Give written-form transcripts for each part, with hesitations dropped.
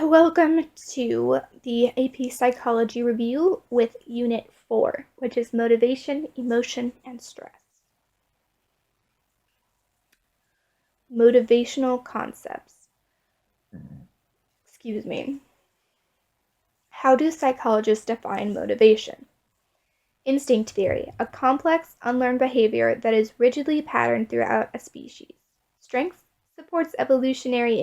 Welcome to the AP Psychology Review with Unit 4, which is Motivation, Emotion, and Stress. Motivational concepts. Excuse me. How do psychologists define motivation? Instinct theory, a complex, unlearned behavior that is rigidly patterned throughout a species. Strength supports evolutionary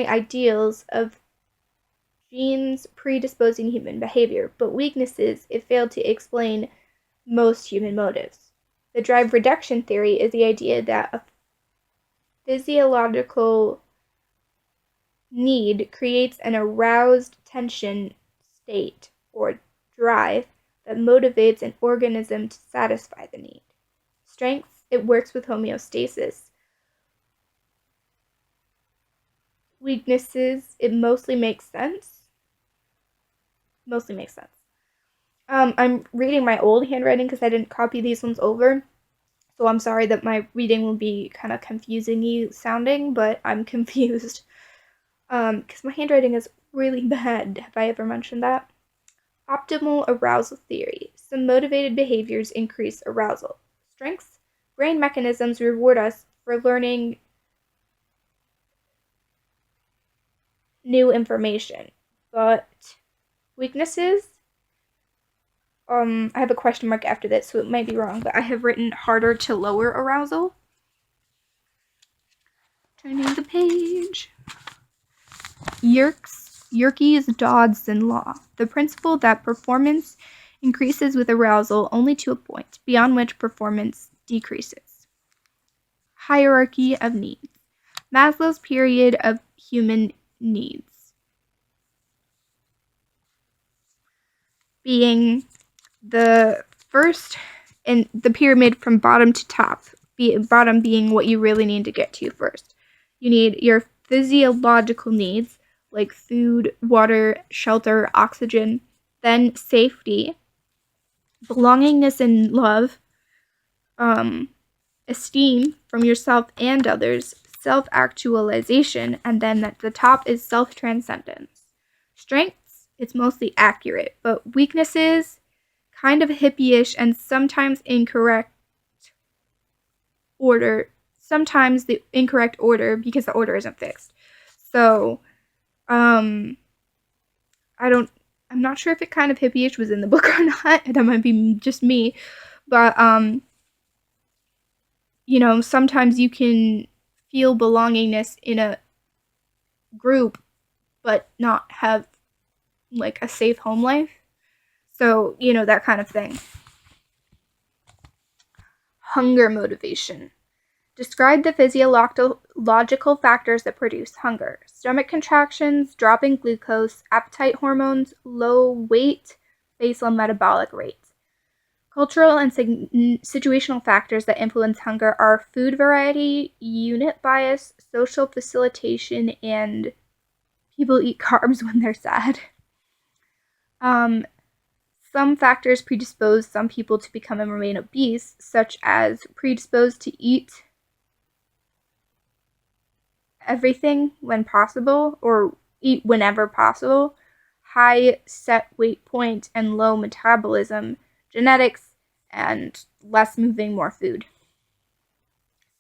ideals of genes predisposing human behavior, but weaknesses, it failed to explain most human motives. The drive reduction theory is the idea that a physiological need creates an aroused tension state or drive that motivates an organism to satisfy the need. Strengths, it works with homeostasis. Weaknesses, it mostly makes sense. I'm reading my old handwriting because I didn't copy these ones over. So I'm sorry that my reading will be kind of confusing-y sounding, but I'm confused. Because my handwriting is really bad. Have I ever mentioned that? Optimal arousal theory. Some motivated behaviors increase arousal. Strengths. Brain mechanisms reward us for learning new information. But weaknesses? I have a question mark after this, so it might be wrong, but I have written harder to lower arousal. Turning the page. Yerkes Dodson law, the principle that performance increases with arousal only to a point, beyond which performance decreases. Hierarchy of needs. Maslow's pyramid of human needs. Being the first in the pyramid from bottom to top, bottom being what you really need to get to first. You need your physiological needs, like food, water, shelter, oxygen, then safety, belongingness and love, esteem from yourself and others, self-actualization, and then at the top is self-transcendence. Strengths, it's mostly accurate, but weaknesses, kind of hippie-ish and sometimes incorrect order. Sometimes the incorrect order because the order isn't fixed. So, I'm not sure if it kind of hippie-ish was in the book or not. That might be just me. But, sometimes you can feel belongingness in a group, but not have, like, a safe home life. So, that kind of thing. Hunger motivation. Describe the physiological factors that produce hunger. Stomach contractions, dropping glucose, appetite hormones, low weight, basal metabolic rates. Cultural and situational factors that influence hunger are food variety, unit bias, social facilitation, and people eat carbs when they're sad. Some factors predispose some people to become and remain obese, such as predisposed to eat everything when possible, or eat whenever possible, high set weight point and low metabolism, genetics, and less moving, more food.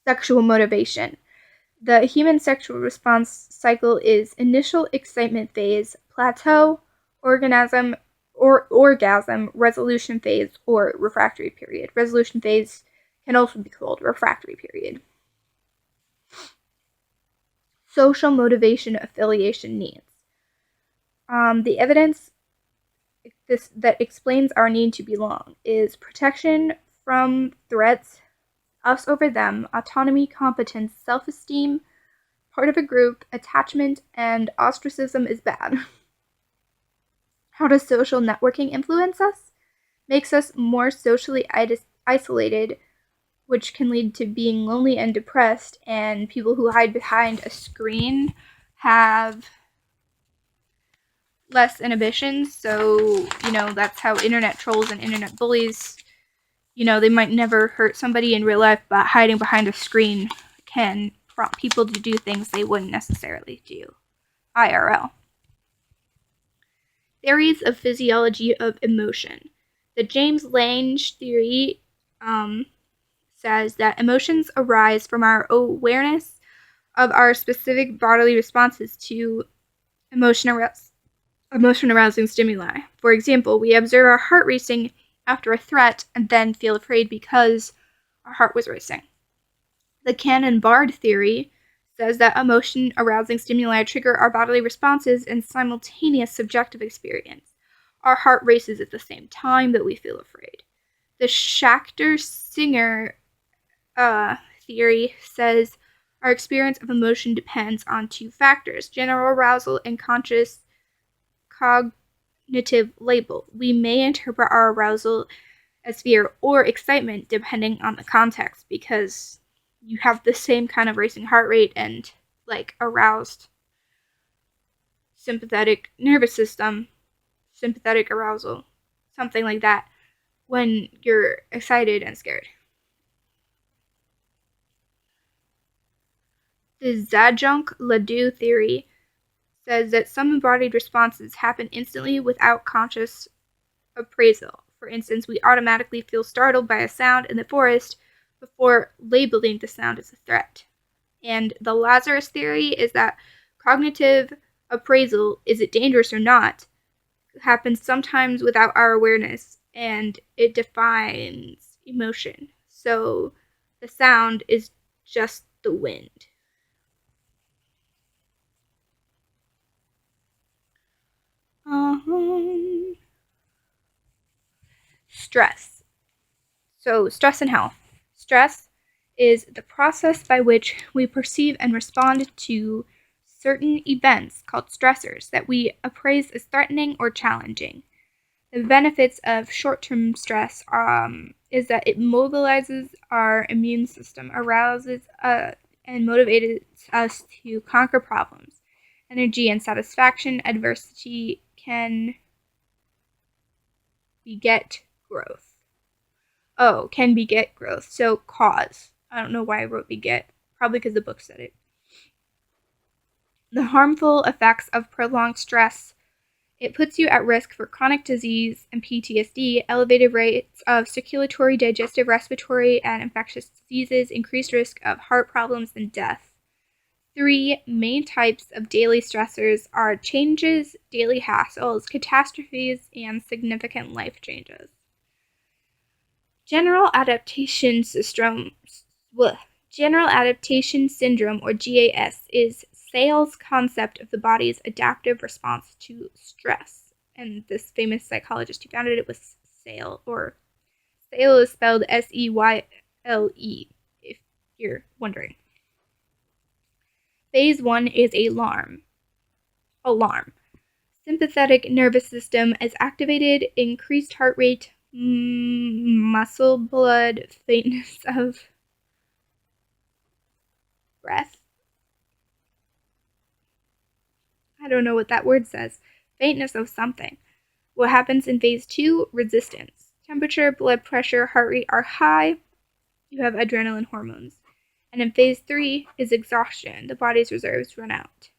Sexual motivation. The human sexual response cycle is initial excitement phase, plateau, orgasm, resolution phase, or refractory period. Resolution phase can also be called refractory period. Social motivation affiliation needs. The evidence that explains our need to belong is protection from threats, us over them, autonomy, competence, self-esteem, part of a group, attachment, and ostracism is bad. How does social networking influence us? Makes us more socially isolated, which can lead to being lonely and depressed, and people who hide behind a screen have less inhibitions, so, that's how internet trolls and internet bullies, they might never hurt somebody in real life, but hiding behind a screen can prompt people to do things they wouldn't necessarily do IRL. Theories of physiology of emotion. The James Lange theory says that emotions arise from our awareness of our specific bodily responses to emotion-arousing stimuli. For example, we observe our heart racing after a threat and then feel afraid because our heart was racing. The Cannon-Bard theory says that emotion-arousing stimuli trigger our bodily responses in simultaneous subjective experience. Our heart races at the same time that we feel afraid. The Schachter-Singer theory says our experience of emotion depends on two factors: general arousal and conscious cognitive label. We may interpret our arousal as fear or excitement depending on the context, because you have the same kind of racing heart rate and aroused sympathetic nervous system, sympathetic arousal, something like that, when you're excited and scared. The Zajunk-Ledoux theory says that some embodied responses happen instantly without conscious appraisal. For instance, we automatically feel startled by a sound in the forest before labeling the sound as a threat. And the Lazarus theory is that cognitive appraisal, is it dangerous or not, happens sometimes without our awareness, and it defines emotion. So the sound is just the wind. Stress. So stress and health. Stress is the process by which we perceive and respond to certain events called stressors that we appraise as threatening or challenging. The benefits of short-term stress is that it mobilizes our immune system, arouses and motivates us to conquer problems. Energy and satisfaction. Adversity can beget growth. Can beget growth. So cause. I don't know why I wrote beget. Probably because the book said it. The harmful effects of prolonged stress. It puts you at risk for chronic disease and PTSD, elevated rates of circulatory, digestive, respiratory, and infectious diseases, increased risk of heart problems, and death. 3 main types of daily stressors are changes, daily hassles, catastrophes, and significant life changes. General Adaptation Syndrome, or GAS, is Sayle's concept of the body's adaptive response to stress. And this famous psychologist who founded it was Sayle, or Sayle is spelled Seyle, if you're wondering. Phase 1 is alarm. Sympathetic nervous system is activated, increased heart rate, muscle blood, faintness of breath. I don't know what that word says. Faintness of something. What happens in phase 2? Resistance. Temperature, blood pressure, heart rate are high. You have adrenaline hormones. And in phase 3 is exhaustion. The body's reserves run out.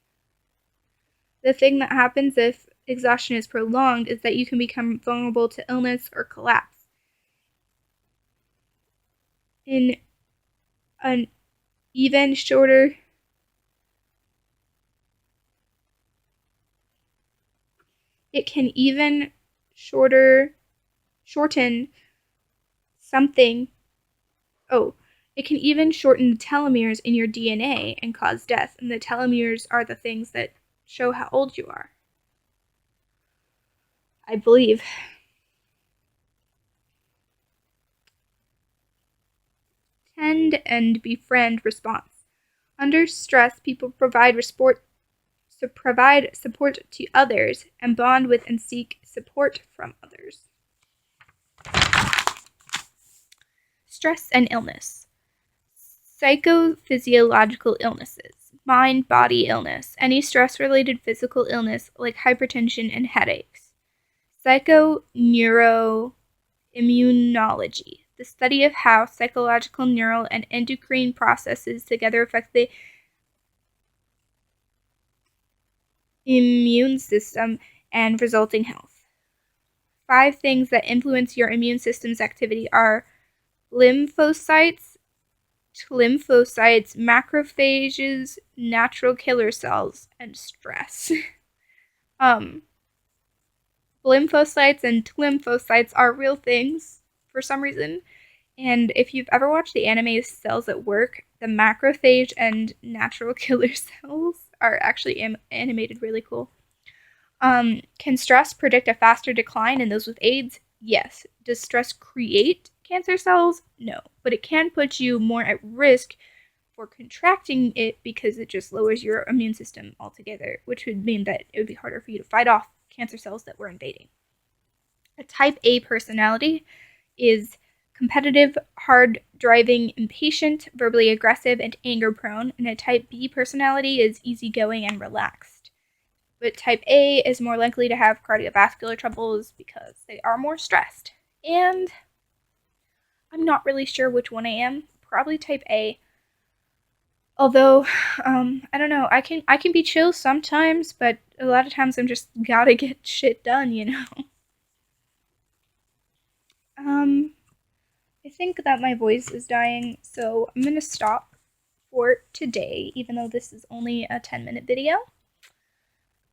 The thing that happens if exhaustion is prolonged is that you can become vulnerable to illness or collapse. In an even shorter It can even shorten something. It can even shorten the telomeres in your DNA and cause death. And the telomeres are the things that show how old you are, I believe. Tend and befriend response. Under stress, people provide support to others and bond with and seek support from others. Stress and illness. Psychophysiological illnesses. Mind-body illness. Any stress-related physical illness like hypertension and headaches. Psychoneuroimmunology. the study of how psychological, neural, and endocrine processes together affect the immune system and resulting health. 5 things that influence your immune system's activity are lymphocytes, macrophages, natural killer cells, and stress. Lymphocytes and lymphocytes are real things for some reason. And if you've ever watched the anime Cells at Work, the macrophage and natural killer cells are actually animated really cool. Can stress predict a faster decline in those with AIDS? Yes. Does stress create cancer cells? No. But it can put you more at risk for contracting it because it just lowers your immune system altogether, which would mean that it would be harder for you to fight off cancer cells that were invading. A type A personality is competitive, hard-driving, impatient, verbally aggressive, and anger-prone, and a type B personality is easygoing and relaxed. But type A is more likely to have cardiovascular troubles because they are more stressed. And I'm not really sure which one I am. Probably type A. Although, I don't know. I can be chill sometimes, but a lot of times I'm just gotta get shit done, you know. I think that my voice is dying, so I'm gonna stop for today, even though this is only a 10-minute video.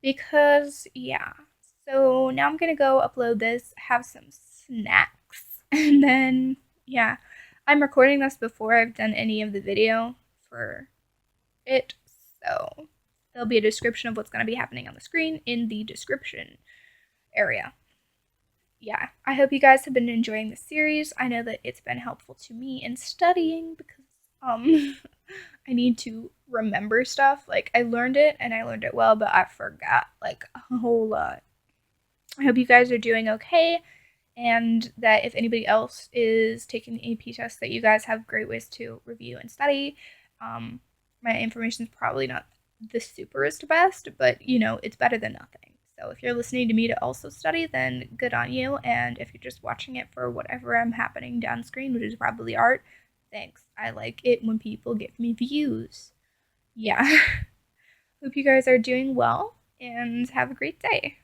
Because, yeah. So now I'm gonna go upload this, have some snacks, and then, yeah. I'm recording this before I've done any of the video for it, so there'll be a description of what's gonna be happening on the screen in the description area. Yeah, I hope you guys have been enjoying the series. I know that it's been helpful to me in studying because I need to remember stuff. Like I learned it and I learned it well, but I forgot like a whole lot. I hope you guys are doing okay and that if anybody else is taking the AP test that you guys have great ways to review and study. My information is probably not the superest best, but you know, it's better than nothing. So if you're listening to me to also study, then good on you. And if you're just watching it for whatever I'm happening down screen, which is probably art, thanks. I like it when people give me views. Yeah. Hope you guys are doing well and have a great day.